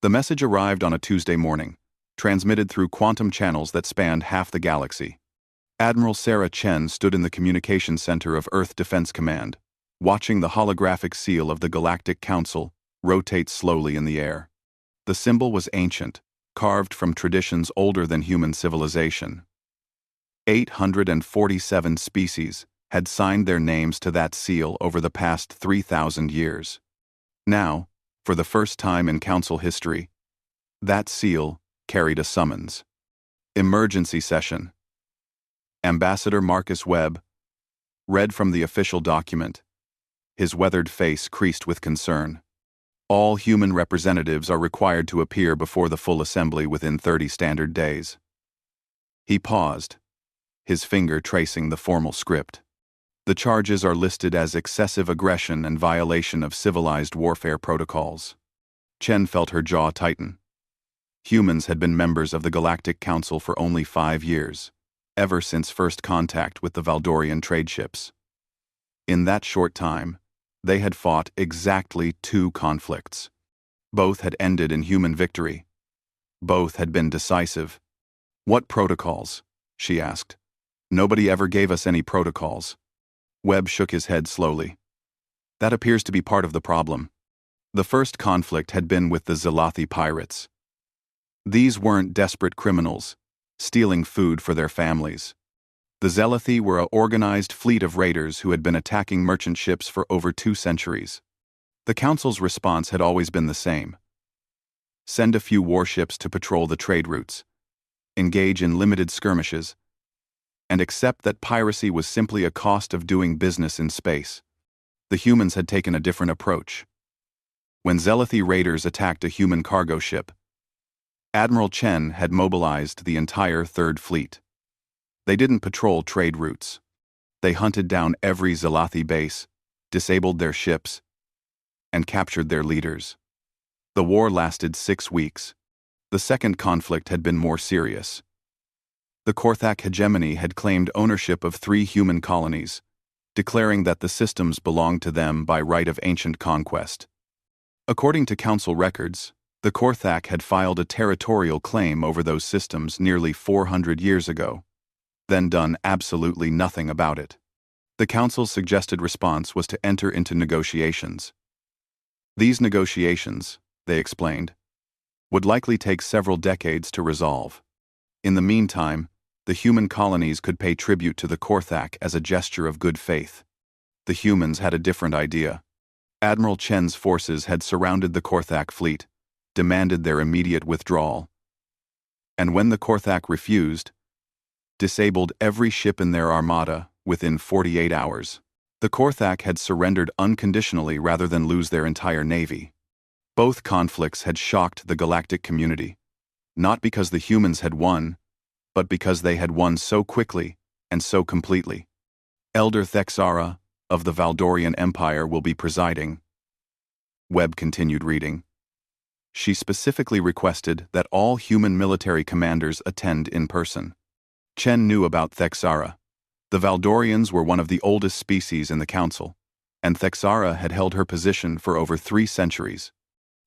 The message arrived on a Tuesday morning, transmitted through quantum channels that spanned half the galaxy. Admiral Sarah Chen stood in the communications center of Earth Defense Command, watching the holographic seal of the Galactic Council rotate slowly in the air. The symbol was ancient, carved from traditions older than human civilization. 847 species had signed their names to that seal over the past 3,000 years. Now, for the first time in Council history, that seal carried a summons. Emergency session. Ambassador Marcus Webb read from the official document, his weathered face creased with concern. All human representatives are required to appear before the full assembly within 30 standard days. He paused, his finger tracing the formal script. The charges are listed as excessive aggression and violation of civilized warfare protocols. Chen felt her jaw tighten. Humans had been members of the Galactic Council for only 5 years, ever since first contact with the Valdorian trade ships. In that short time, they had fought exactly 2 conflicts. Both had ended in human victory. Both had been decisive. "What protocols?" she asked. "Nobody ever gave us any protocols." Webb shook his head slowly. "That appears to be part of the problem. The first conflict had been with the Zelathi pirates. These weren't desperate criminals, stealing food for their families. The Zelathi were an organized fleet of raiders who had been attacking merchant ships for over 2 centuries. The Council's response had always been the same. Send a few warships to patrol the trade routes, engage in limited skirmishes, and accept that piracy was simply a cost of doing business in space. The humans had taken a different approach. When Zelathi raiders attacked a human cargo ship, Admiral Chen had mobilized the entire Third Fleet. They didn't patrol trade routes. They hunted down every Zelathi base, disabled their ships, and captured their leaders. The war lasted 6 weeks. The second conflict had been more serious. The Korthak hegemony had claimed ownership of 3 human colonies, declaring that the systems belonged to them by right of ancient conquest. According to Council records, the Korthak had filed a territorial claim over those systems nearly 400 years ago, then done absolutely nothing about it. The Council's suggested response was to enter into negotiations. These negotiations, they explained, would likely take several decades to resolve. In the meantime, the human colonies could pay tribute to the Korthak as a gesture of good faith. The humans had a different idea. Admiral Chen's forces had surrounded the Korthak fleet, demanded their immediate withdrawal. And when the Korthak refused, disabled every ship in their armada within 48 hours. The Korthak had surrendered unconditionally rather than lose their entire navy. Both conflicts had shocked the galactic community, not because the humans had won, but because they had won so quickly and so completely. Elder Thexara of the Valdorian Empire will be presiding. Webb continued reading. She specifically requested that all human military commanders attend in person. Chen knew about Thexara. The Valdorians were one of the oldest species in the Council, and Thexara had held her position for over 3 centuries.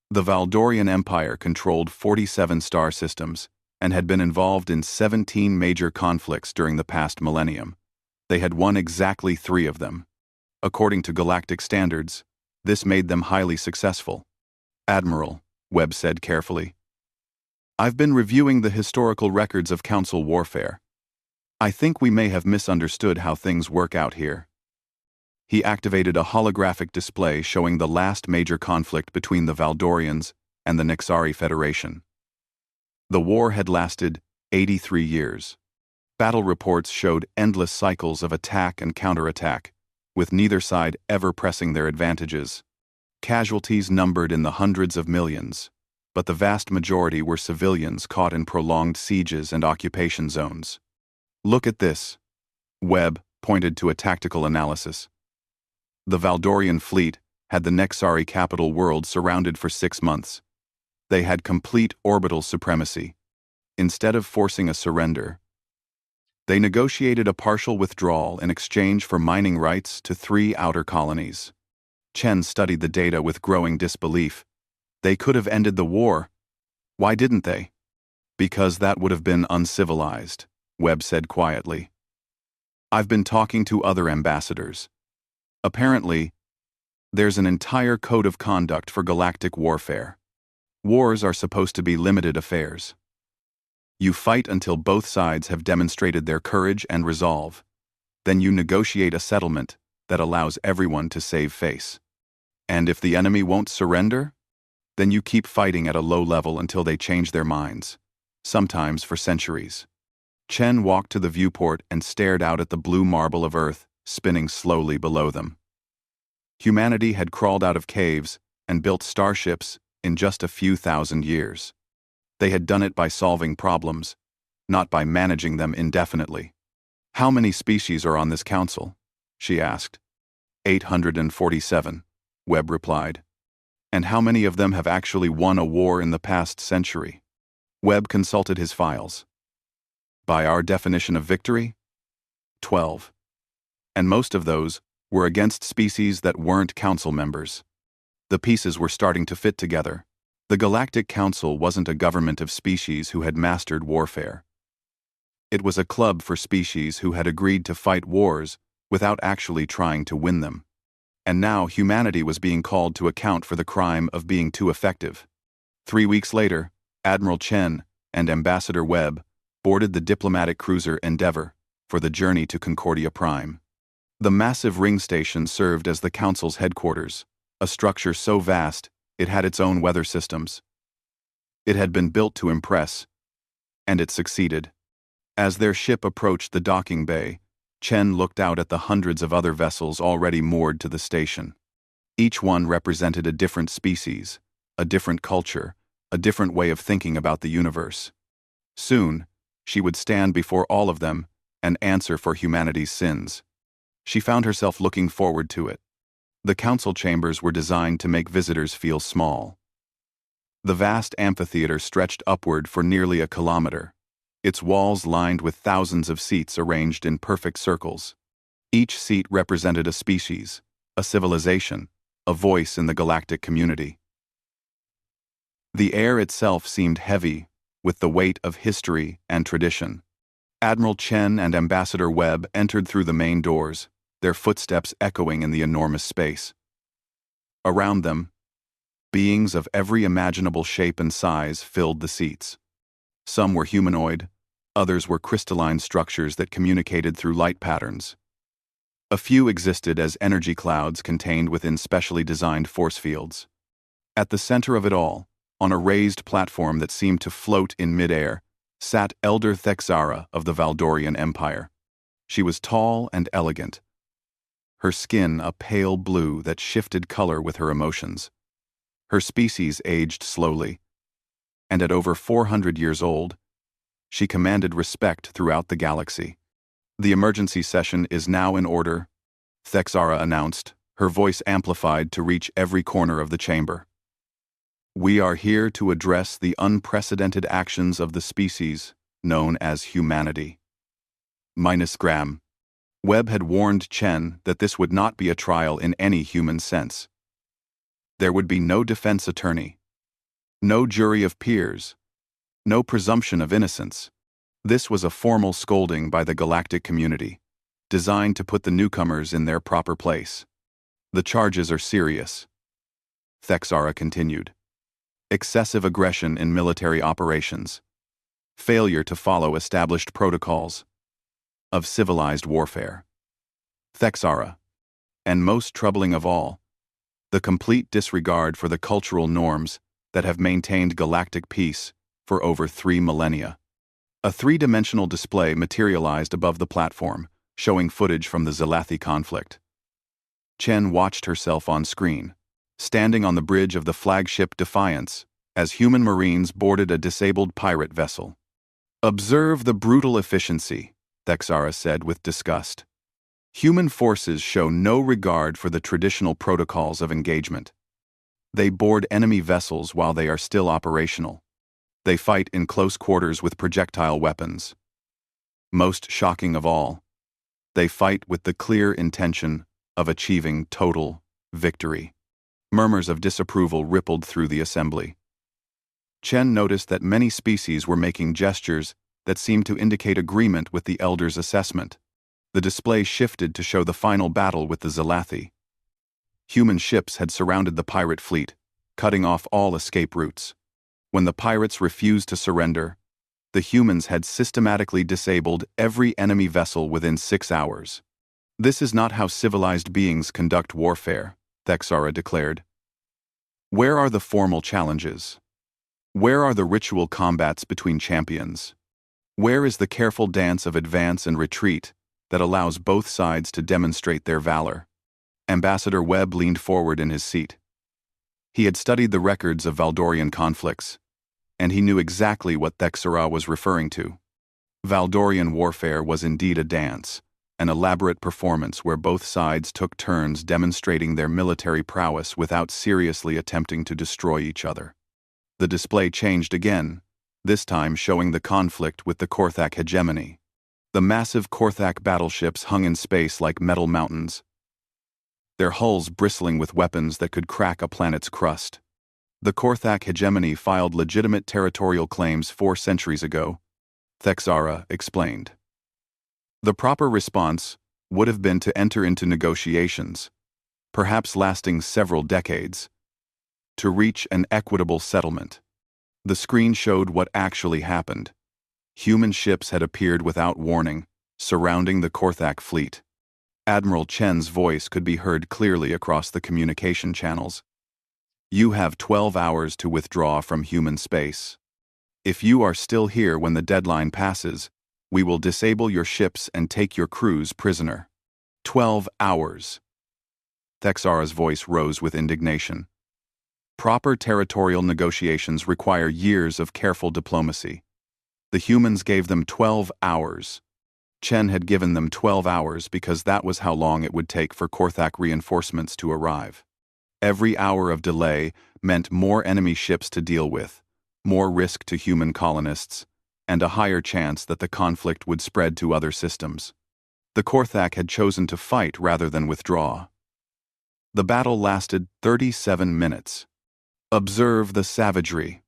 The Valdorian Empire controlled 47 star systems and had been involved in 17 major conflicts during the past millennium. They had won exactly 3 of them. According to galactic standards, this made them highly successful. "Admiral," Webb said carefully, "I've been reviewing the historical records of Council warfare. I think we may have misunderstood how things work out here." He activated a holographic display showing the last major conflict between the Valdorians and the Nixari Federation. The war had lasted 83 years. Battle reports showed endless cycles of attack and counterattack, with neither side ever pressing their advantages. Casualties numbered in the hundreds of millions, but the vast majority were civilians caught in prolonged sieges and occupation zones. "Look at this." Webb pointed to a tactical analysis. The Valdorian fleet had the Nexari capital world surrounded for 6 months. They had complete orbital supremacy. Instead of forcing a surrender, they negotiated a partial withdrawal in exchange for mining rights to 3 outer colonies. Chen studied the data with growing disbelief. They could have ended the war, Why didn't they? Because that would have been uncivilized, Webb said quietly. I've been talking to other ambassadors. Apparently, there's an entire code of conduct for galactic warfare. Wars are supposed to be limited affairs. You fight until both sides have demonstrated their courage and resolve. Then you negotiate a settlement that allows everyone to save face. And if the enemy won't surrender, then you keep fighting at a low level until they change their minds, sometimes for centuries. Chen walked to the viewport and stared out at the blue marble of Earth spinning slowly below them. Humanity had crawled out of caves and built starships in just a few thousand years. They had done it by solving problems, not by managing them indefinitely. How many species are on this council? She asked. 847, Webb replied. And how many of them have actually won a war in the past century? Webb consulted his files. By our definition of victory? 12. And most of those were against species that weren't council members. The pieces were starting to fit together. The Galactic Council wasn't a government of species who had mastered warfare. It was a club for species who had agreed to fight wars without actually trying to win them. And now humanity was being called to account for the crime of being too effective. 3 weeks later, Admiral Chen and Ambassador Webb boarded the diplomatic cruiser Endeavour for the journey to Concordia Prime. The massive ring station served as the Council's headquarters, a structure so vast it had its own weather systems. It had been built to impress, and it succeeded. As their ship approached the docking bay, Chen looked out at the hundreds of other vessels already moored to the station. Each one represented a different species, a different culture, a different way of thinking about the universe. Soon, she would stand before all of them and answer for humanity's sins. She found herself looking forward to it. The council chambers were designed to make visitors feel small. The vast amphitheater stretched upward for nearly a kilometer, its walls lined with thousands of seats arranged in perfect circles. Each seat represented a species, a civilization, a voice in the galactic community. The air itself seemed heavy with the weight of history and tradition. Admiral Chen and Ambassador Webb entered through the main doors, their footsteps echoing in the enormous space. Around them, beings of every imaginable shape and size filled the seats. Some were humanoid, others were crystalline structures that communicated through light patterns. A few existed as energy clouds contained within specially designed force fields. At the center of it all, on a raised platform that seemed to float in midair, sat Elder Thexara of the Valdorian Empire. She was tall and elegant, her skin a pale blue that shifted color with her emotions. Her species aged slowly, and at over 400 years old, she commanded respect throughout the galaxy. The emergency session is now in order, Thexara announced, her voice amplified to reach every corner of the chamber. We are here to address the unprecedented actions of the species known as humanity. -Gram. Webb had warned Chen that this would not be a trial in any human sense. There would be no defense attorney, no jury of peers, no presumption of innocence. This was a formal scolding by the galactic community, designed to put the newcomers in their proper place. The charges are serious, Thexara continued. Excessive aggression in military operations, failure to follow established protocols of civilized warfare. Thexara, and most troubling of all, the complete disregard for the cultural norms that have maintained galactic peace for over 3 millennia. A three-dimensional display materialized above the platform, showing footage from the Zalathi conflict. Chen watched herself on screen, standing on the bridge of the flagship Defiance, as human marines boarded a disabled pirate vessel. Observe the brutal efficiency, Thexara said with disgust. Human forces show no regard for the traditional protocols of engagement. They board enemy vessels while they are still operational. They fight in close quarters with projectile weapons. Most shocking of all, they fight with the clear intention of achieving total victory. Murmurs of disapproval rippled through the assembly. Chen noticed that many species were making gestures that seemed to indicate agreement with the Elder's assessment. The display shifted to show the final battle with the Zalathi. Human ships had surrounded the pirate fleet, cutting off all escape routes. When the pirates refused to surrender, the humans had systematically disabled every enemy vessel within 6 hours. "This is not how civilized beings conduct warfare," Thexara declared. "Where are the formal challenges? Where are the ritual combats between champions? Where is the careful dance of advance and retreat that allows both sides to demonstrate their valor?" Ambassador Webb leaned forward in his seat. He had studied the records of Valdorian conflicts, and he knew exactly what Thexara was referring to. Valdorian warfare was indeed a dance, an elaborate performance where both sides took turns demonstrating their military prowess without seriously attempting to destroy each other. The display changed again, this time showing the conflict with the Korthak hegemony. The massive Korthak battleships hung in space like metal mountains, their hulls bristling with weapons that could crack a planet's crust. The Korthak hegemony filed legitimate territorial claims 4 centuries ago, Thexara explained. The proper response would have been to enter into negotiations, perhaps lasting several decades, to reach an equitable settlement. The screen showed what actually happened. Human ships had appeared without warning, surrounding the Korthak fleet. Admiral Chen's voice could be heard clearly across the communication channels. "You have 12 hours to withdraw from human space. If you are still here when the deadline passes, we will disable your ships and take your crews prisoner." 12 hours. Thexara's voice rose with indignation. Proper territorial negotiations require years of careful diplomacy. The humans gave them 12 hours. Chen had given them 12 hours because that was how long it would take for Korthak reinforcements to arrive. Every hour of delay meant more enemy ships to deal with, more risk to human colonists, and a higher chance that the conflict would spread to other systems. The Korthak had chosen to fight rather than withdraw. The battle lasted 37 minutes. "Observe the savagery,"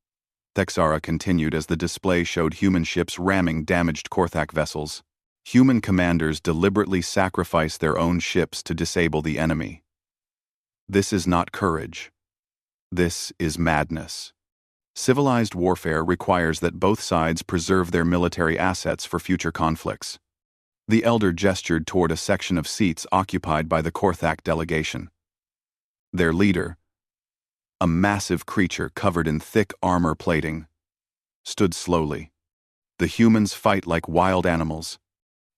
Thexara continued as the display showed human ships ramming damaged Korthak vessels. Human commanders deliberately sacrifice their own ships to disable the enemy. This is not courage. This is madness. Civilized warfare requires that both sides preserve their military assets for future conflicts. The Elder gestured toward a section of seats occupied by the Korthak delegation. Their leader, a massive creature covered in thick armor plating, stood slowly. "The humans fight like wild animals,"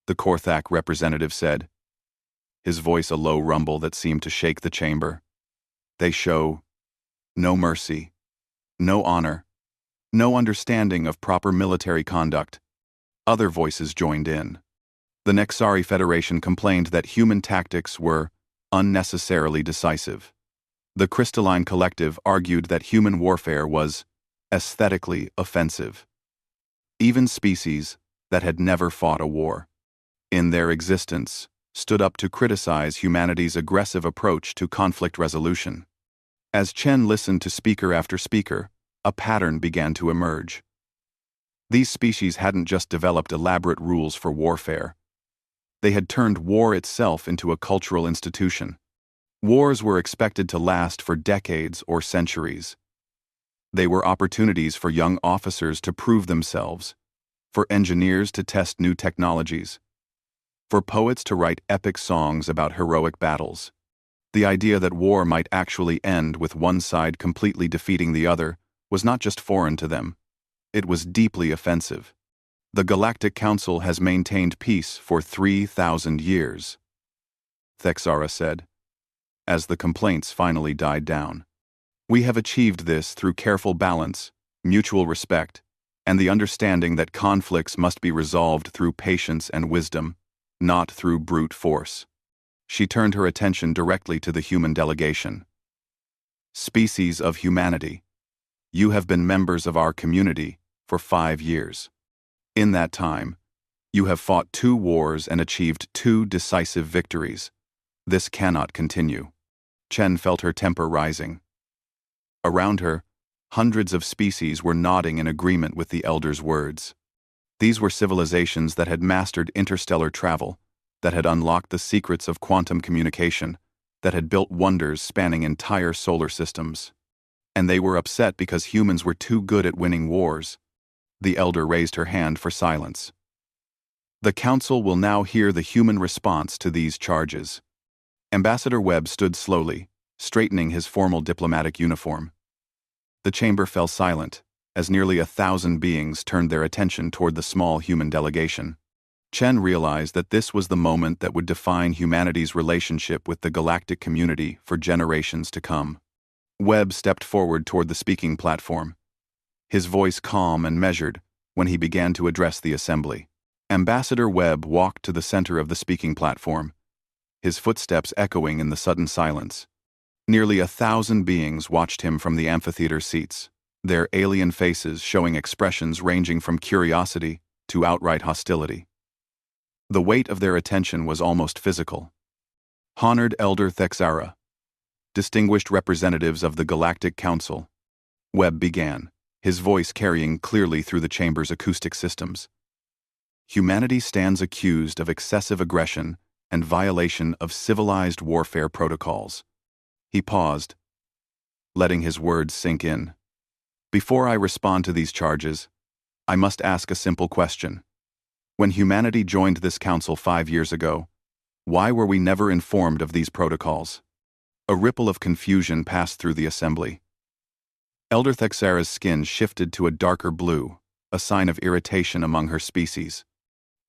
the Korthak representative said, his voice a low rumble that seemed to shake the chamber. "They show no mercy, no honor, no understanding of proper military conduct." Other voices joined in. The Nexari Federation complained that human tactics were unnecessarily decisive. The Crystalline Collective argued that human warfare was aesthetically offensive. Even species that had never fought a war, in their existence, stood up to criticize humanity's aggressive approach to conflict resolution. As Chen listened to speaker after speaker, a pattern began to emerge. These species hadn't just developed elaborate rules for warfare. They had turned war itself into a cultural institution. Wars were expected to last for decades or centuries. They were opportunities for young officers to prove themselves, for engineers to test new technologies, for poets to write epic songs about heroic battles. The idea that war might actually end with one side completely defeating the other was not just foreign to them. It was deeply offensive. "The Galactic Council has maintained peace for 3,000 years, Thexara said, as the complaints finally died down. "We have achieved this through careful balance, mutual respect, and the understanding that conflicts must be resolved through patience and wisdom, not through brute force." She turned her attention directly to the human delegation. "Species of humanity, you have been members of our community for 5 years. In that time, you have fought 2 wars and achieved 2 decisive victories. This cannot continue." Chen felt her temper rising. Around her, Hundreds of species were nodding in agreement with the Elder's words. These were civilizations that had mastered interstellar travel, that had unlocked the secrets of quantum communication, that had built wonders spanning entire solar systems. And they were upset because humans were too good at winning wars. The Elder raised her hand for silence. The Council will now hear the human response to these charges. Ambassador Webb stood slowly, straightening his formal diplomatic uniform. The chamber fell silent, as nearly 1,000 beings turned their attention toward the small human delegation. Chen realized that this was the moment that would define humanity's relationship with the galactic community for generations to come. Webb stepped forward toward the speaking platform, his voice calm and measured when he began to address the assembly. Ambassador Webb walked to the center of the speaking platform, his footsteps echoing in the sudden silence. Nearly 1,000 beings watched him from the amphitheater seats, their alien faces showing expressions ranging from curiosity to outright hostility. The weight of their attention was almost physical. Honored Elder Thexara, distinguished representatives of the Galactic Council, Webb began, his voice carrying clearly through the chamber's acoustic systems. Humanity stands accused of excessive aggression and violation of civilized warfare protocols. He paused, letting his words sink in. Before I respond to these charges, I must ask a simple question. When humanity joined this council 5 years ago, why were we never informed of these protocols? A ripple of confusion passed through the assembly. Elder Thexara's skin shifted to a darker blue, a sign of irritation among her species.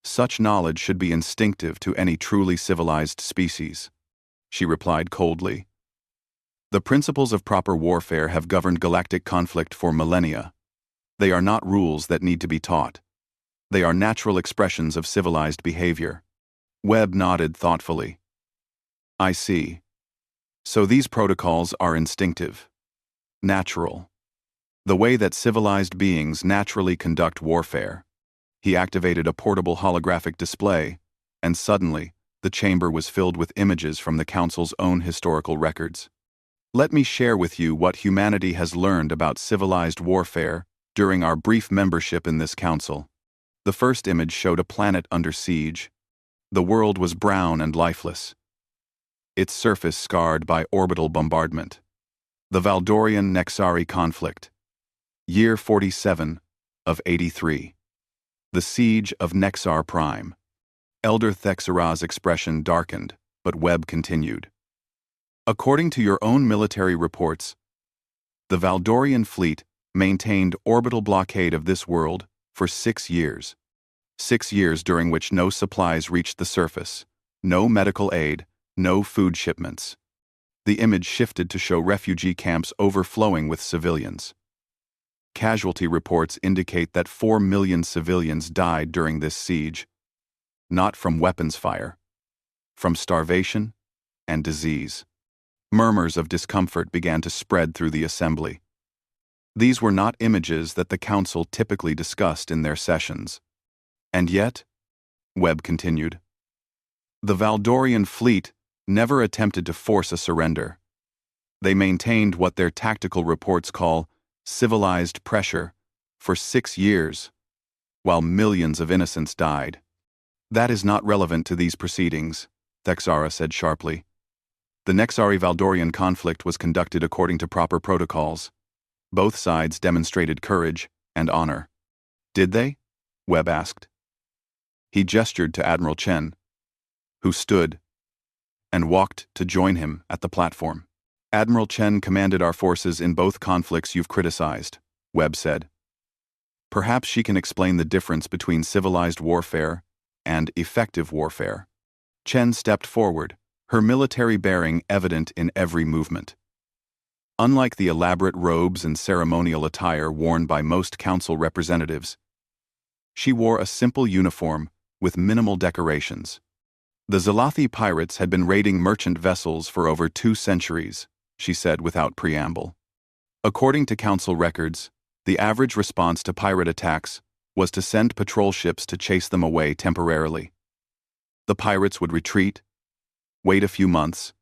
Such knowledge should be instinctive to any truly civilized species, she replied coldly. The principles of proper warfare have governed galactic conflict for millennia. They are not rules that need to be taught. They are natural expressions of civilized behavior. Webb nodded thoughtfully. I see. So these protocols are instinctive, natural. The way that civilized beings naturally conduct warfare. He activated a portable holographic display, and suddenly, the chamber was filled with images from the Council's own historical records. Let me share with you what humanity has learned about civilized warfare during our brief membership in this council. The first image showed a planet under siege. The world was brown and lifeless, its surface scarred by orbital bombardment. The Valdorian-Nexari conflict. Year 47 of 83. The siege of Nexar Prime. Elder Thexara's expression darkened, but Webb continued. According to your own military reports, the Valdorian fleet maintained orbital blockade of this world for 6 years. 6 years during which no supplies reached the surface, no medical aid, no food shipments. The image shifted to show refugee camps overflowing with civilians. Casualty reports indicate that 4 million civilians died during this siege, not from weapons fire, from starvation and disease. Murmurs of discomfort began to spread through the assembly. These were not images that the council typically discussed in their sessions. And yet, Webb continued, the Valdorian fleet never attempted to force a surrender. They maintained what their tactical reports call civilized pressure for 6 years, while millions of innocents died. That is not relevant to these proceedings, Thexara said sharply. The Nexari-Valdorian conflict was conducted according to proper protocols. Both sides demonstrated courage and honor. Did they? Webb asked. He gestured to Admiral Chen, who stood and walked to join him at the platform. Admiral Chen commanded our forces in both conflicts you've criticized, Webb said. Perhaps she can explain the difference between civilized warfare and effective warfare. Chen stepped forward, her military bearing evident in every movement. Unlike the elaborate robes and ceremonial attire worn by most council representatives, she wore a simple uniform with minimal decorations. The Zalathi pirates had been raiding merchant vessels for over 2 centuries, she said without preamble. According to council records, the average response to pirate attacks was to send patrol ships to chase them away temporarily. The pirates would retreat, wait a few months,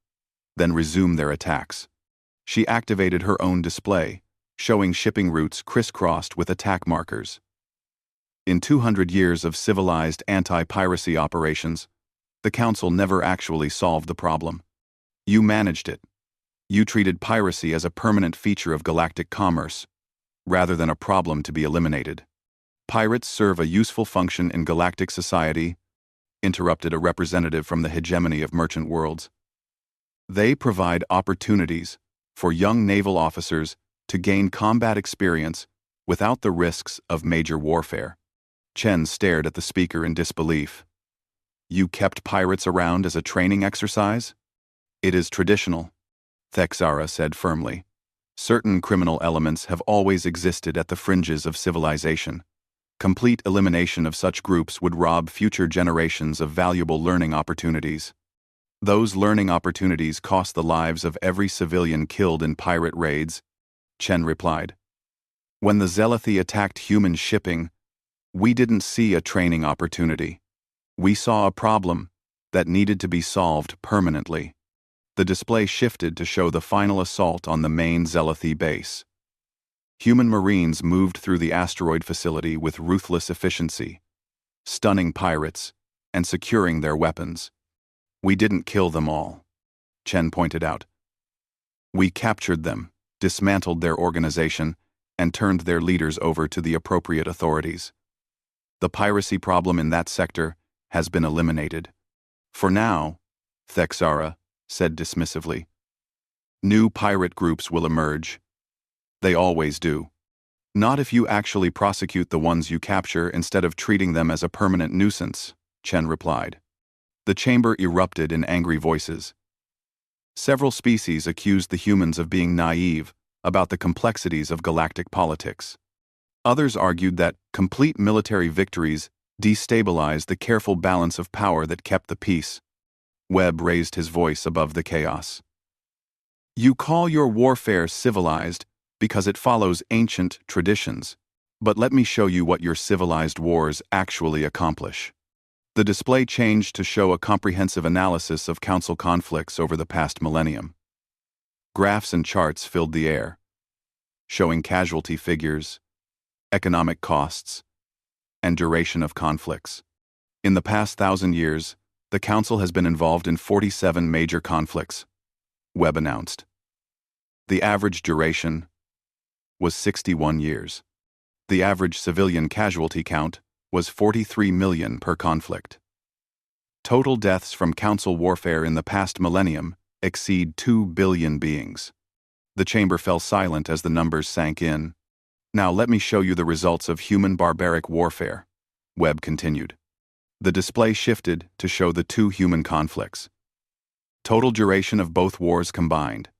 then resume their attacks. She activated her own display, showing shipping routes crisscrossed with attack markers. In 200 years of civilized anti-piracy operations, the Council never actually solved the problem. You managed it. You treated piracy as a permanent feature of galactic commerce, rather than a problem to be eliminated. Pirates serve a useful function in galactic society, interrupted a representative from the hegemony of merchant worlds. They provide opportunities for young naval officers to gain combat experience without the risks of major warfare. Chen stared at the speaker in disbelief. You kept pirates around as a training exercise? It is traditional, Thexara said firmly. Certain criminal elements have always existed at the fringes of civilization. Complete elimination of such groups would rob future generations of valuable learning opportunities. Those learning opportunities cost the lives of every civilian killed in pirate raids, Chen replied. When the Zealothi attacked human shipping, we didn't see a training opportunity. We saw a problem that needed to be solved permanently. The display shifted to show the final assault on the main Zealothi base. Human Marines moved through the asteroid facility with ruthless efficiency, stunning pirates and securing their weapons. We didn't kill them all, Chen pointed out. We captured them, dismantled their organization, and turned their leaders over to the appropriate authorities. The piracy problem in that sector has been eliminated. For now, Thexara said dismissively. New pirate groups will emerge. They always do. Not if you actually prosecute the ones you capture instead of treating them as a permanent nuisance, Chen replied. The chamber erupted in angry voices. Several species accused the humans of being naive about the complexities of galactic politics. Others argued that complete military victories destabilized the careful balance of power that kept the peace. Webb raised his voice above the chaos. You call your warfare civilized because it follows ancient traditions, but let me show you what your civilized wars actually accomplish. The display changed to show a comprehensive analysis of Council conflicts over the past millennium. Graphs and charts filled the air, showing casualty figures, economic costs, and duration of conflicts. In the past 1,000 years, the Council has been involved in 47 major conflicts, Webb announced. The average duration was 61 years. The average civilian casualty count was 43 million per conflict. Total deaths from Council warfare in the past millennium exceed 2 billion beings. The chamber fell silent as the numbers sank in. Now let me show you the results of human barbaric warfare, Webb continued. The display shifted to show the two human conflicts. Total duration of both wars combined,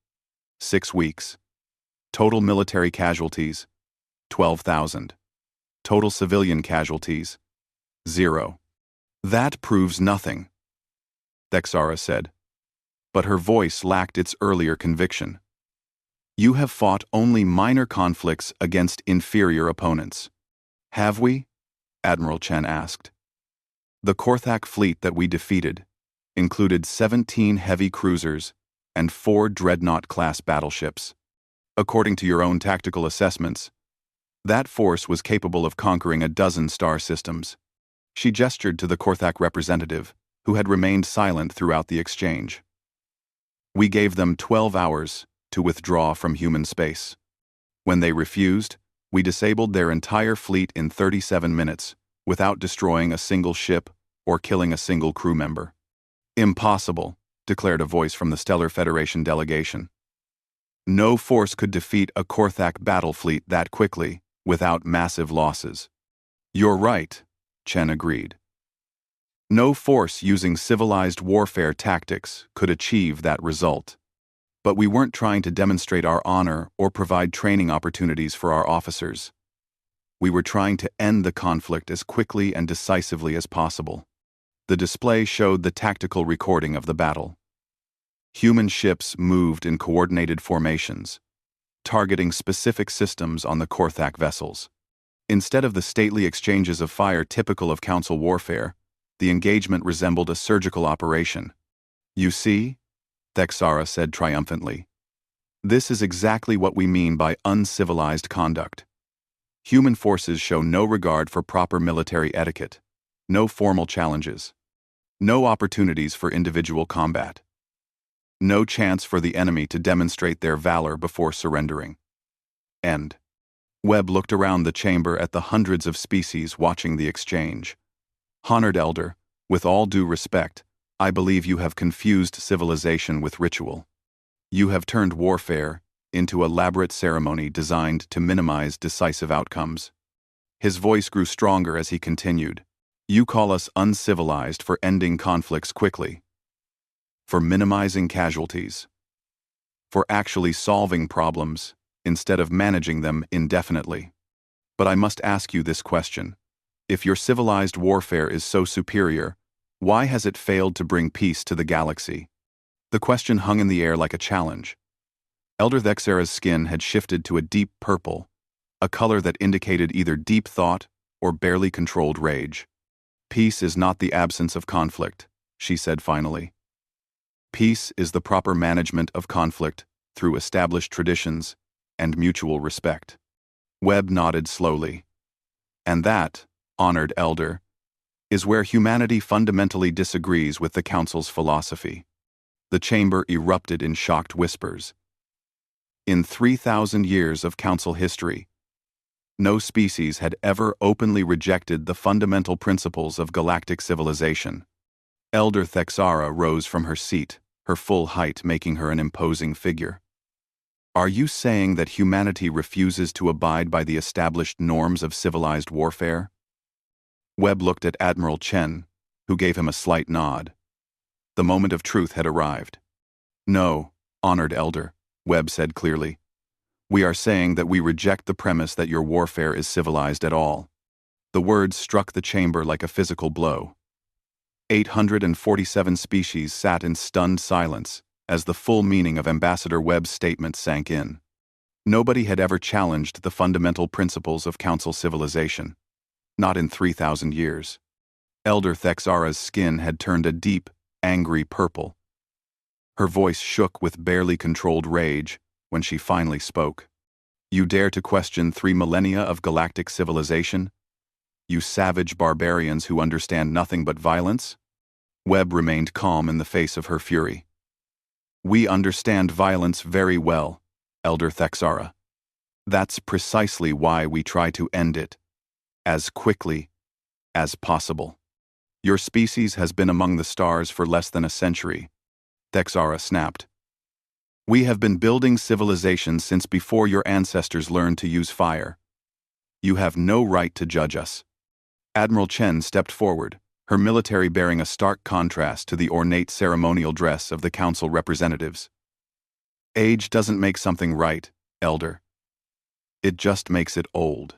6 weeks. Total military casualties, 12,000. Total civilian casualties, 0. That proves nothing, Thexara said. But her voice lacked its earlier conviction. You have fought only minor conflicts against inferior opponents. Have we? Admiral Chen asked. The Korthak fleet that we defeated included 17 heavy cruisers and 4 dreadnought-class battleships. According to your own tactical assessments, that force was capable of conquering a dozen star systems. She gestured to the Korthak representative, who had remained silent throughout the exchange. We gave them 12 hours to withdraw from human space. When they refused, we disabled their entire fleet in 37 minutes, without destroying a single ship or killing a single crew member. Impossible, declared a voice from the Stellar Federation delegation. No force could defeat a Korthak battle fleet that quickly, without massive losses. You're right, Chen agreed. No force using civilized warfare tactics could achieve that result. But we weren't trying to demonstrate our honor or provide training opportunities for our officers. We were trying to end the conflict as quickly and decisively as possible. The display showed the tactical recording of the battle. Human ships moved in coordinated formations, targeting specific systems on the Korthak vessels. Instead of the stately exchanges of fire typical of Council warfare, the engagement resembled a surgical operation. You see? Thexara said triumphantly. This is exactly what we mean by uncivilized conduct. Human forces show no regard for proper military etiquette, no formal challenges, no opportunities for individual combat, no chance for the enemy to demonstrate their valor before surrendering. End. Webb looked around the chamber at the hundreds of species watching the exchange. Honored Elder, with all due respect, I believe you have confused civilization with ritual. You have turned warfare into elaborate ceremony designed to minimize decisive outcomes. His voice grew stronger as he continued. You call us uncivilized for ending conflicts quickly, for minimizing casualties, for actually solving problems instead of managing them indefinitely. But I must ask you this question. If your civilized warfare is so superior, why has it failed to bring peace to the galaxy? The question hung in the air like a challenge. Elder Thexera's skin had shifted to a deep purple, a color that indicated either deep thought or barely controlled rage. Peace is not the absence of conflict, she said finally. Peace is the proper management of conflict through established traditions and mutual respect. Webb nodded slowly. And that, honored Elder, is where humanity fundamentally disagrees with the Council's philosophy. The chamber erupted in shocked whispers. In 3,000 years of Council history, no species had ever openly rejected the fundamental principles of galactic civilization. Elder Thexara rose from her seat, her full height making her an imposing figure. Are you saying that humanity refuses to abide by the established norms of civilized warfare? Webb looked at Admiral Chen, who gave him a slight nod. The moment of truth had arrived. No, honored Elder, Webb said clearly. We are saying that we reject the premise that your warfare is civilized at all. The words struck the chamber like a physical blow. 847 species sat in stunned silence as the full meaning of Ambassador Webb's statement sank in. Nobody had ever challenged the fundamental principles of Council civilization. Not in 3,000 years. Elder Thexara's skin had turned a deep, angry purple. Her voice shook with barely controlled rage when she finally spoke. You dare to question 3 millennia of galactic civilization? You savage barbarians who understand nothing but violence? Webb remained calm in the face of her fury. We understand violence very well, Elder Thexara. That's precisely why we try to end it, as quickly as possible. Your species has been among the stars for less than a century, Thexara snapped. We have been building civilizations since before your ancestors learned to use fire. You have no right to judge us. Admiral Chen stepped forward, her military bearing a stark contrast to the ornate ceremonial dress of the Council representatives. Age doesn't make something right, Elder. It just makes it old.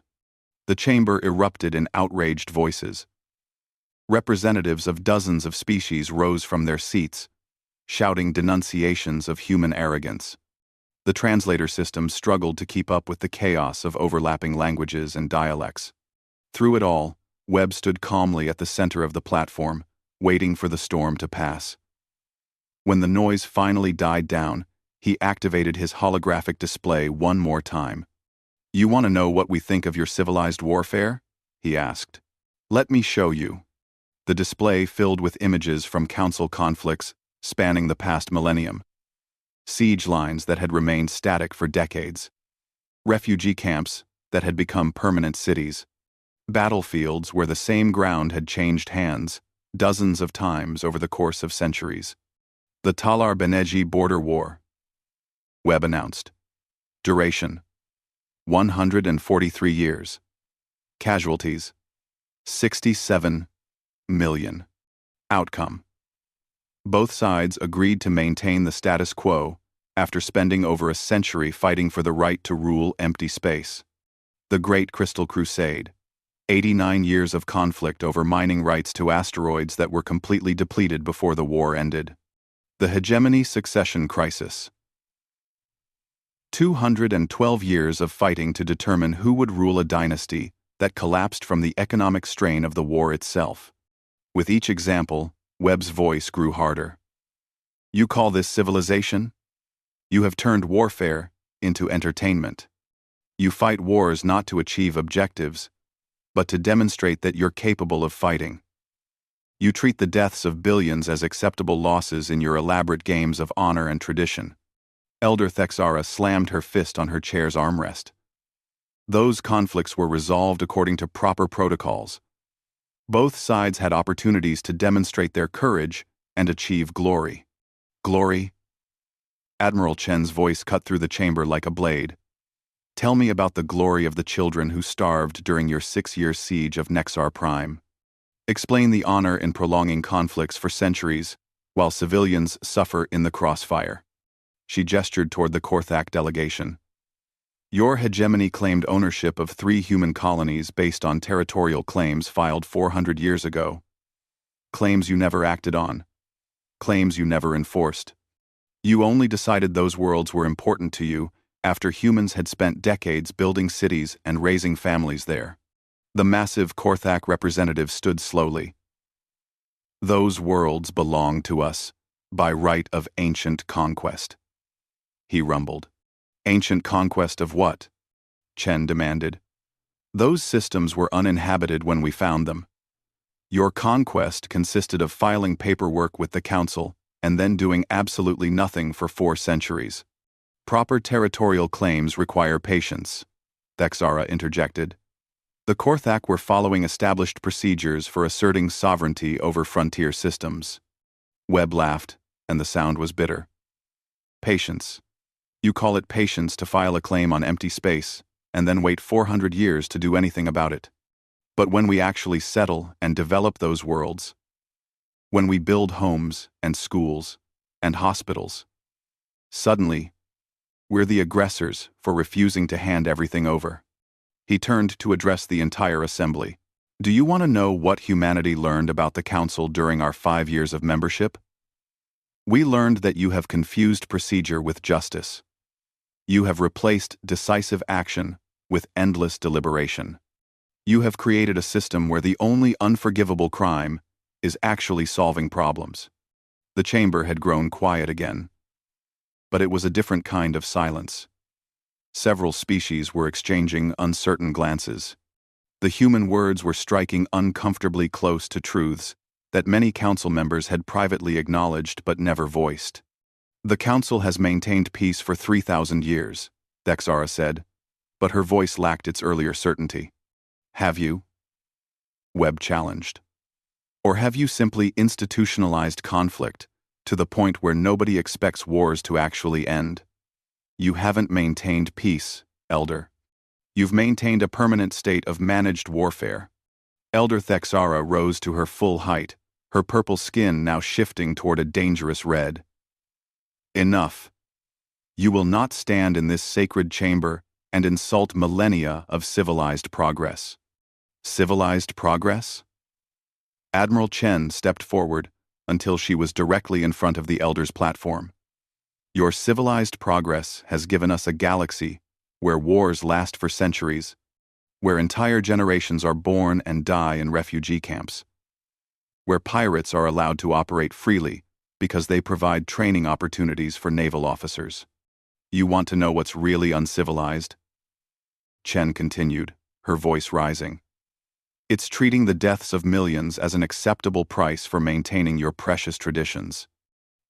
The chamber erupted in outraged voices. Representatives of dozens of species rose from their seats, shouting denunciations of human arrogance. The translator system struggled to keep up with the chaos of overlapping languages and dialects. Through it all, Webb stood calmly at the center of the platform, waiting for the storm to pass. When the noise finally died down, he activated his holographic display one more time. You want to know what we think of your civilized warfare? He asked. Let me show you. The display filled with images from Council conflicts spanning the past millennium. Siege lines that had remained static for decades. Refugee camps that had become permanent cities. Battlefields where the same ground had changed hands dozens of times over the course of centuries. The Talar Beneji Border War, Webb announced. Duration: 143 years. Casualties: 67 million. Outcome: both sides agreed to maintain the status quo after spending over a century fighting for the right to rule empty space. The Great Crystal Crusade: 89 years of conflict over mining rights to asteroids that were completely depleted before the war ended. The Hegemony Succession Crisis: 212 years of fighting to determine who would rule a dynasty that collapsed from the economic strain of the war itself. With each example, Webb's voice grew harder. You call this civilization? You have turned warfare into entertainment. You fight wars not to achieve objectives, but to demonstrate that you're capable of fighting. You treat the deaths of billions as acceptable losses in your elaborate games of honor and tradition. Elder Thexara slammed her fist on her chair's armrest. Those conflicts were resolved according to proper protocols. Both sides had opportunities to demonstrate their courage and achieve glory. Glory? Admiral Chen's voice cut through the chamber like a blade. Tell me about the glory of the children who starved during your 6-year siege of Nexar Prime. Explain the honor in prolonging conflicts for centuries while civilians suffer in the crossfire. She gestured toward the Korthak delegation. Your hegemony claimed ownership of 3 human colonies based on territorial claims filed 400 years ago. Claims you never acted on. Claims you never enforced. You only decided those worlds were important to you after humans had spent decades building cities and raising families there. The massive Korthak representative stood slowly. Those worlds belong to us by right of ancient conquest. He rumbled. Ancient conquest of what? Chen demanded. Those systems were uninhabited when we found them. Your conquest consisted of filing paperwork with the Council and then doing absolutely nothing for 4 centuries. Proper territorial claims require patience, Thexara interjected. The Korthak were following established procedures for asserting sovereignty over frontier systems. Webb laughed, and the sound was bitter. Patience. You call it patience to file a claim on empty space, and then wait 400 years to do anything about it. But when we actually settle and develop those worlds, when we build homes and schools and hospitals, suddenly, we're the aggressors for refusing to hand everything over. He turned to address the entire assembly. Do you want to know what humanity learned about the Council during our 5 years of membership? We learned that you have confused procedure with justice. You have replaced decisive action with endless deliberation. You have created a system where the only unforgivable crime is actually solving problems. The chamber had grown quiet again. But it was a different kind of silence. Several species were exchanging uncertain glances. The human words were striking uncomfortably close to truths that many council members had privately acknowledged but never voiced. The council has maintained peace for 3,000 years, Thexara said, but her voice lacked its earlier certainty. Have you? Webb challenged. Or have you simply institutionalized conflict to the point where nobody expects wars to actually end? You haven't maintained peace, Elder. You've maintained a permanent state of managed warfare. Elder Thexara rose to her full height, her purple skin now shifting toward a dangerous red. Enough. You will not stand in this sacred chamber and insult millennia of civilized progress. Civilized progress? Admiral Chen stepped forward until she was directly in front of the Elder's platform. Your civilized progress has given us a galaxy where wars last for centuries, where entire generations are born and die in refugee camps, where pirates are allowed to operate freely because they provide training opportunities for naval officers. You want to know what's really uncivilized? Chen continued, her voice rising. It's treating the deaths of millions as an acceptable price for maintaining your precious traditions.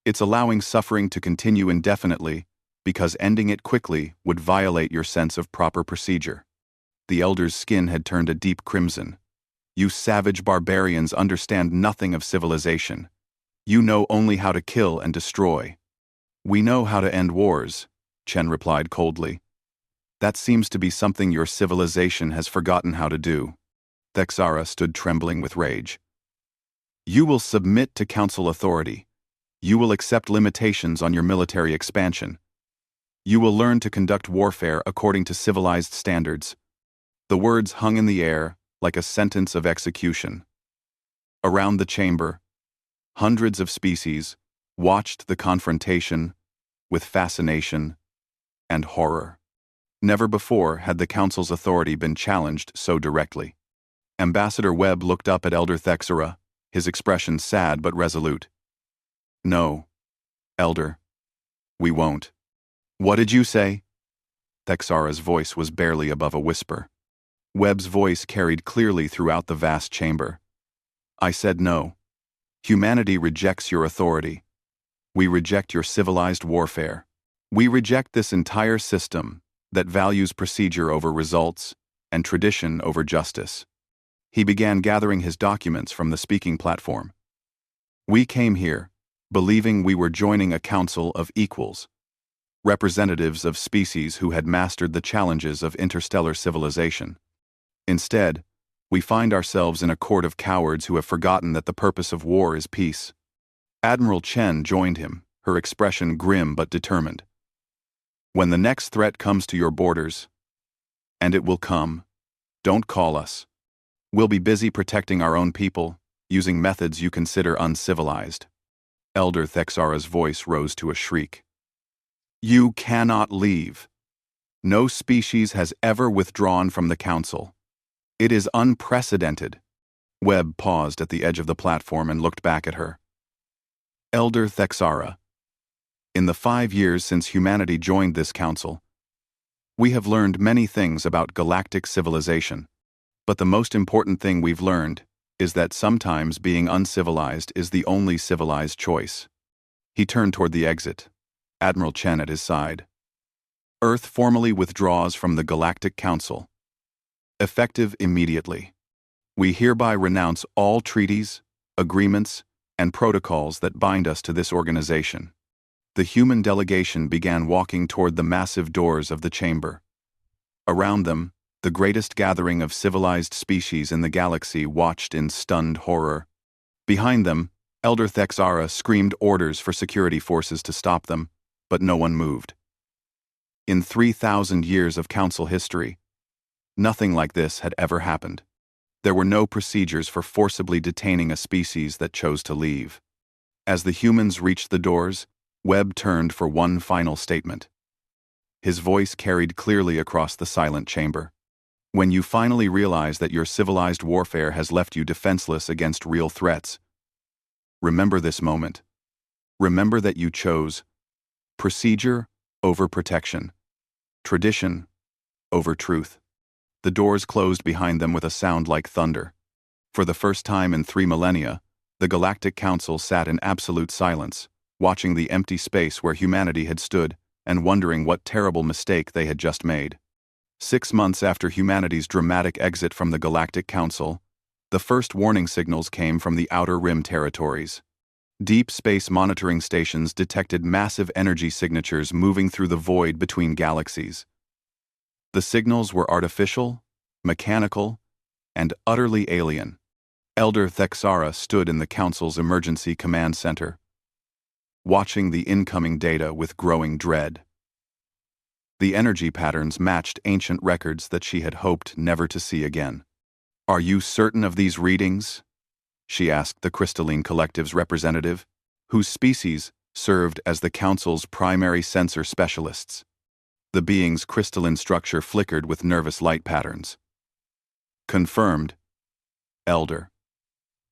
It's allowing suffering to continue indefinitely because ending it quickly would violate your sense of proper procedure. The Elder's skin had turned a deep crimson. You savage barbarians understand nothing of civilization. You know only how to kill and destroy. We know how to end wars, Chen replied coldly. That seems to be something your civilization has forgotten how to do. Thexara stood trembling with rage. You will submit to council authority. You will accept limitations on your military expansion. You will learn to conduct warfare according to civilized standards. The words hung in the air like a sentence of execution. Around the chamber, hundreds of species watched the confrontation with fascination and horror. Never before had the council's authority been challenged so directly. Ambassador Webb looked up at Elder Thexara, his expression sad but resolute. No, Elder, we won't. What did you say? Thexara's voice was barely above a whisper. Webb's voice carried clearly throughout the vast chamber. I said no. Humanity rejects your authority. We reject your civilized warfare. We reject this entire system that values procedure over results and tradition over justice. He began gathering his documents from the speaking platform. We came here, believing we were joining a council of equals, representatives of species who had mastered the challenges of interstellar civilization. Instead, we find ourselves in a court of cowards who have forgotten that the purpose of war is peace. Admiral Chen joined him, her expression grim but determined. When the next threat comes to your borders, and it will come, don't call us. We'll be busy protecting our own people, using methods you consider uncivilized. Elder Thexara's voice rose to a shriek. You cannot leave. No species has ever withdrawn from the Council. It is unprecedented. Webb paused at the edge of the platform and looked back at her. Elder Thexara, in the 5 years since humanity joined this council, we have learned many things about galactic civilization, but the most important thing we've learned is that sometimes being uncivilized is the only civilized choice. He turned toward the exit, Admiral Chen at his side. Earth formally withdraws from the Galactic Council. Effective immediately. We hereby renounce all treaties, agreements, and protocols that bind us to this organization. The human delegation began walking toward the massive doors of the chamber. Around them, the greatest gathering of civilized species in the galaxy watched in stunned horror. Behind them, Elder Thexara screamed orders for security forces to stop them, but no one moved. In 3,000 years of council history, nothing like this had ever happened. There were no procedures for forcibly detaining a species that chose to leave. As the humans reached the doors, Webb turned for one final statement. His voice carried clearly across the silent chamber. When you finally realize that your civilized warfare has left you defenseless against real threats, remember this moment. Remember that you chose procedure over protection, tradition over truth. The doors closed behind them with a sound like thunder. For the first time in 3 millennia, the Galactic Council sat in absolute silence, watching the empty space where humanity had stood and wondering what terrible mistake they had just made. 6 months after humanity's dramatic exit from the Galactic Council, the first warning signals came from the Outer Rim territories. Deep space monitoring stations detected massive energy signatures moving through the void between galaxies. The signals were artificial, mechanical, and utterly alien. Elder Thexara stood in the Council's emergency command center, watching the incoming data with growing dread. The energy patterns matched ancient records that she had hoped never to see again. Are you certain of these readings? She asked the Crystalline Collective's representative, whose species served as the Council's primary sensor specialists. The being's crystalline structure flickered with nervous light patterns. Confirmed, Elder.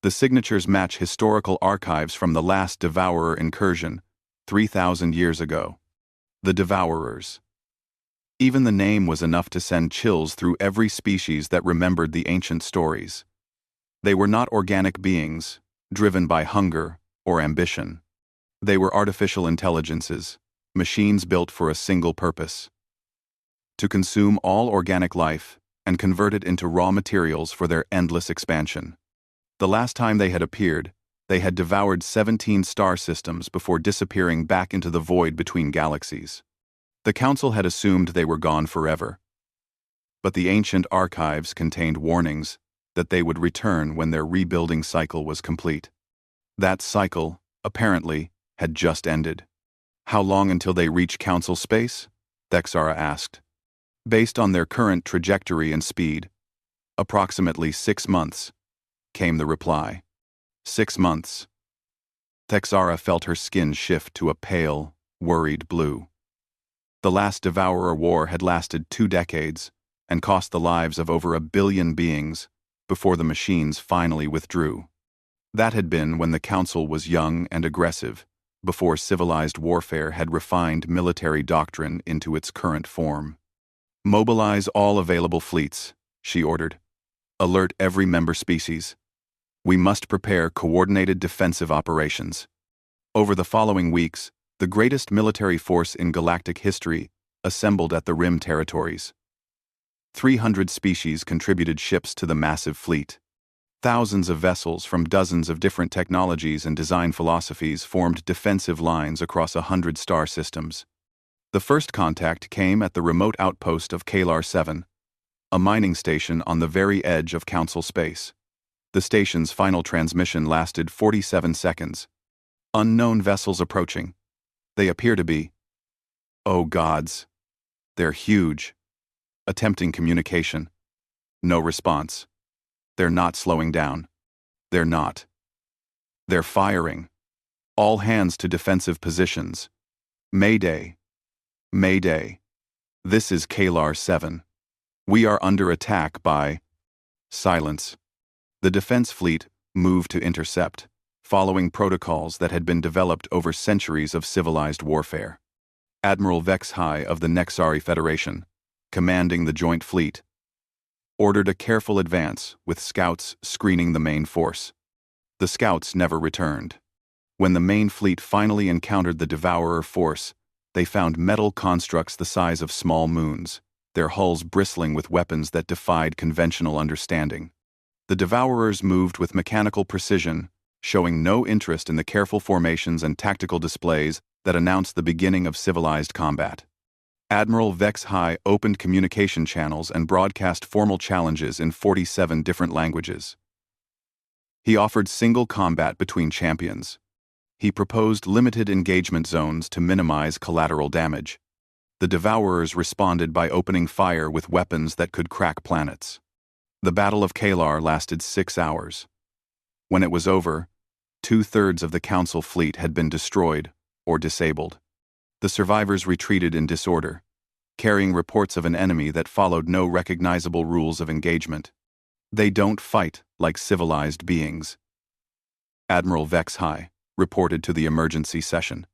The signatures match historical archives from the last devourer incursion, 3,000 years ago. The devourers. Even the name was enough to send chills through every species that remembered the ancient stories. They were not organic beings, driven by hunger or ambition. They were artificial intelligences, machines built for a single purpose: to consume all organic life and convert it into raw materials for their endless expansion. The last time they had appeared, they had devoured 17 star systems before disappearing back into the void between galaxies. The Council had assumed they were gone forever. But the ancient archives contained warnings that they would return when their rebuilding cycle was complete. That cycle, apparently, had just ended. How long until they reach Council space? Thexara asked. Based on their current trajectory and speed, approximately 6 months, came the reply. 6 months. Thexara felt her skin shift to a pale, worried blue. The last Devourer War had lasted 2 decades and cost the lives of over 1 billion beings before the machines finally withdrew. That had been when the Council was young and aggressive, before civilized warfare had refined military doctrine into its current form. "Mobilize all available fleets," she ordered. "Alert every member species. We must prepare coordinated defensive operations." Over the following weeks, the greatest military force in galactic history assembled at the Rim territories. 300 species contributed ships to the massive fleet. Thousands of vessels from dozens of different technologies and design philosophies formed defensive lines across 100 star systems. The first contact came at the remote outpost of Kalar 7, a mining station on the very edge of Council space. The station's final transmission lasted 47 seconds. "Unknown vessels approaching. They appear to be... oh gods. They're huge. Attempting communication. No response. They're not slowing down. They're not. They're firing. All hands to defensive positions. Mayday. Mayday. This is Kalar 7. We are under attack by..." Silence. The defense fleet moved to intercept, following protocols that had been developed over centuries of civilized warfare. Admiral Vexhai of the Nexari Federation, commanding the joint fleet, ordered a careful advance with scouts screening the main force. The scouts never returned. When the main fleet finally encountered the devourer force, they found metal constructs the size of small moons, their hulls bristling with weapons that defied conventional understanding. The devourers moved with mechanical precision, showing no interest in the careful formations and tactical displays that announced the beginning of civilized combat. Admiral Vexhai opened communication channels and broadcast formal challenges in 47 different languages. He offered single combat between champions. He proposed limited engagement zones to minimize collateral damage. The devourers responded by opening fire with weapons that could crack planets. The Battle of Kalar lasted 6 hours. When it was over, 2/3 of the Council fleet had been destroyed or disabled. The survivors retreated in disorder, carrying reports of an enemy that followed no recognizable rules of engagement. "They don't fight like civilized beings," Admiral Vexhai reported to the emergency session.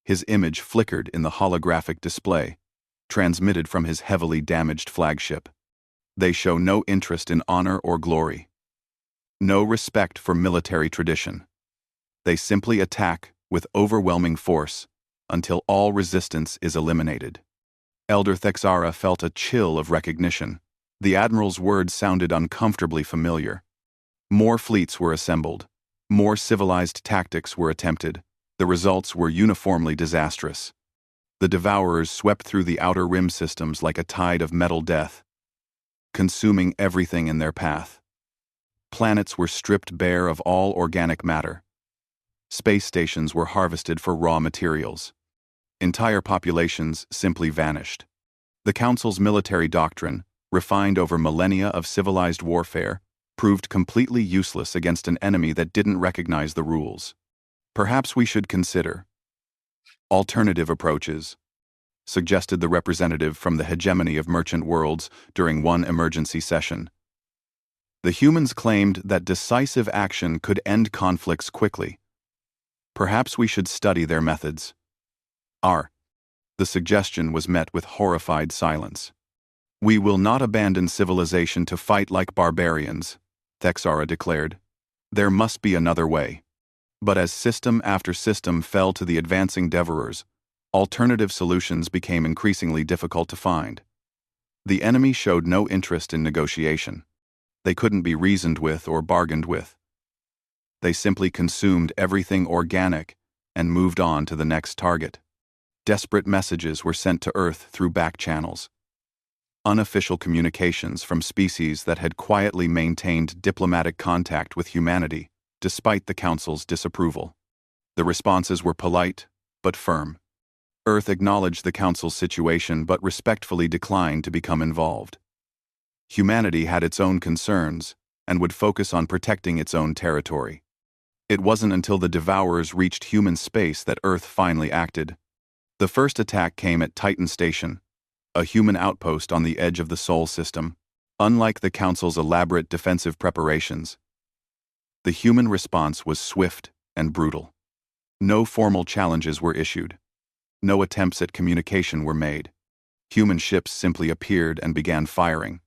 His image flickered in the holographic display, transmitted from his heavily damaged flagship. "They show no interest in honor or glory. No respect for military tradition. They simply attack with overwhelming force until all resistance is eliminated." Elder Thexara felt a chill of recognition. The Admiral's words sounded uncomfortably familiar. More fleets were assembled. More civilized tactics were attempted. The results were uniformly disastrous. The devourers swept through the outer rim systems like a tide of metal death, consuming everything in their path. Planets were stripped bare of all organic matter. Space stations were harvested for raw materials. Entire populations simply vanished. The Council's military doctrine, refined over millennia of civilized warfare, proved completely useless against an enemy that didn't recognize the rules. "Perhaps we should consider alternative approaches," suggested the representative from the hegemony of merchant worlds during one emergency session. The humans claimed that decisive action could end conflicts quickly. "Perhaps we should study their methods." The suggestion was met with horrified silence. "We will not abandon civilization to fight like barbarians," Thexara declared. "There must be another way." But as system after system fell to the advancing devourers, alternative solutions became increasingly difficult to find. The enemy showed no interest in negotiation. They couldn't be reasoned with or bargained with. They simply consumed everything organic and moved on to the next target. Desperate messages were sent to Earth through back channels. Unofficial communications from species that had quietly maintained diplomatic contact with humanity, despite the Council's disapproval. The responses were polite, but firm. Earth acknowledged the Council's situation but respectfully declined to become involved. Humanity had its own concerns and would focus on protecting its own territory. It wasn't until the Devourers reached human space that Earth finally acted. The first attack came at Titan Station, a human outpost on the edge of the Sol system. Unlike the Council's elaborate defensive preparations, the human response was swift and brutal. No formal challenges were issued. No attempts at communication were made. Human ships simply appeared and began firing.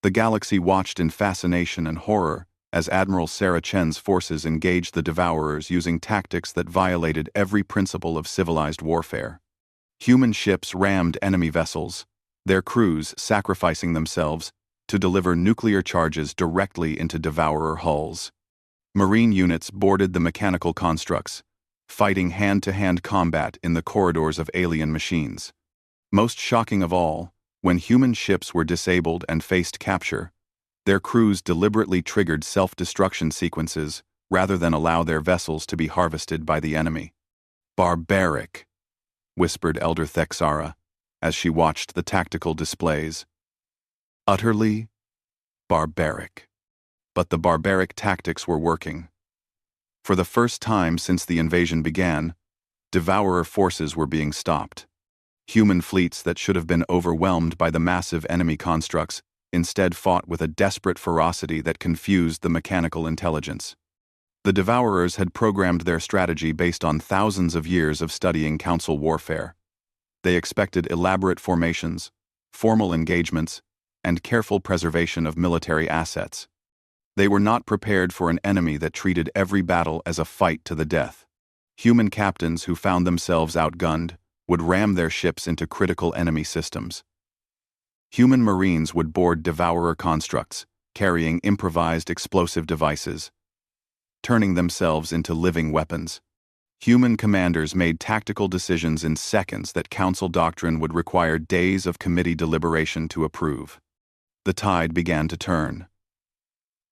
The galaxy watched in fascination and horror as Admiral Sarah Chen's forces engaged the devourers using tactics that violated every principle of civilized warfare. Human ships rammed enemy vessels, their crews sacrificing themselves to deliver nuclear charges directly into devourer hulls. Marine units boarded the mechanical constructs, fighting hand-to-hand combat in the corridors of alien machines. Most shocking of all, when human ships were disabled and faced capture, their crews deliberately triggered self-destruction sequences rather than allow their vessels to be harvested by the enemy. "Barbaric," whispered Elder Thexara as she watched the tactical displays. "Utterly barbaric." But the barbaric tactics were working. For the first time since the invasion began, devourer forces were being stopped. Human fleets that should have been overwhelmed by the massive enemy constructs instead fought with a desperate ferocity that confused the mechanical intelligence. The devourers had programmed their strategy based on thousands of years of studying council warfare. They expected elaborate formations, formal engagements, and careful preservation of military assets. They were not prepared for an enemy that treated every battle as a fight to the death. Human captains who found themselves outgunned would ram their ships into critical enemy systems. Human marines would board devourer constructs, carrying improvised explosive devices, turning themselves into living weapons. Human commanders made tactical decisions in seconds that council doctrine would require days of committee deliberation to approve. The tide began to turn.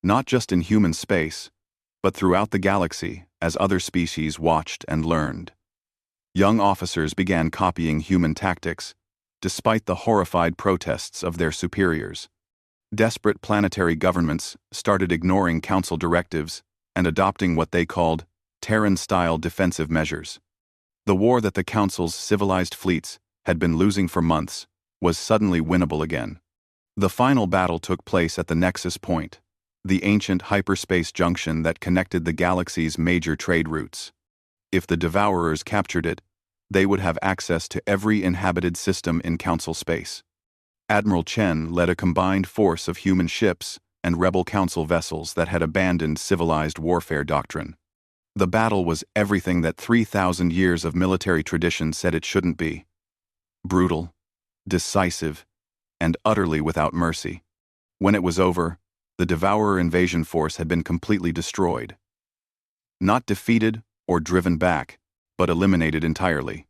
Not just in human space, but throughout the galaxy as other species watched and learned. Young officers began copying human tactics, despite the horrified protests of their superiors. Desperate planetary governments started ignoring council directives and adopting what they called Terran-style defensive measures. The war that the council's civilized fleets had been losing for months was suddenly winnable again. The final battle took place at the Nexus Point, the ancient hyperspace junction that connected the galaxy's major trade routes. If the devourers captured it, they would have access to every inhabited system in council space. Admiral Chen led a combined force of human ships and rebel council vessels that had abandoned civilized warfare doctrine. The battle was everything that 3,000 years of military tradition said it shouldn't be. Brutal, decisive, and utterly without mercy. When it was over, the Devourer invasion force had been completely destroyed. Not defeated or driven back, but eliminated entirely.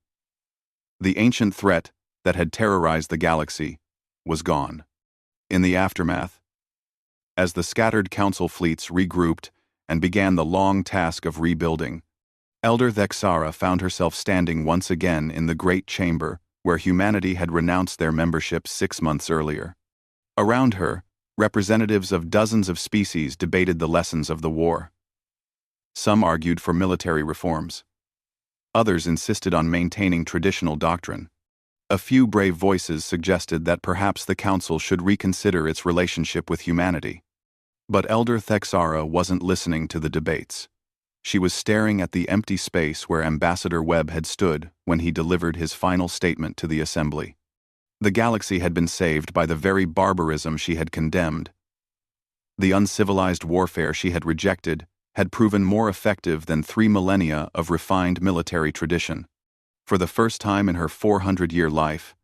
The ancient threat that had terrorized the galaxy was gone. In the aftermath, as the scattered council fleets regrouped and began the long task of rebuilding, Elder Thexara found herself standing once again in the great chamber where humanity had renounced their membership 6 months earlier. Around her, representatives of dozens of species debated the lessons of the war. Some argued for military reforms. Others insisted on maintaining traditional doctrine. A few brave voices suggested that perhaps the council should reconsider its relationship with humanity. But Elder Thexara wasn't listening to the debates. She was staring at the empty space where Ambassador Webb had stood when he delivered his final statement to the assembly. The galaxy had been saved by the very barbarism she had condemned. The uncivilized warfare she had rejected had proven more effective than 3 millennia of refined military tradition. For the first time in her 400-year life,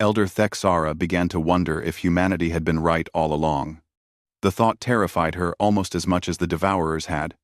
Elder Thexara began to wonder if humanity had been right all along. The thought terrified her almost as much as the Devourers had.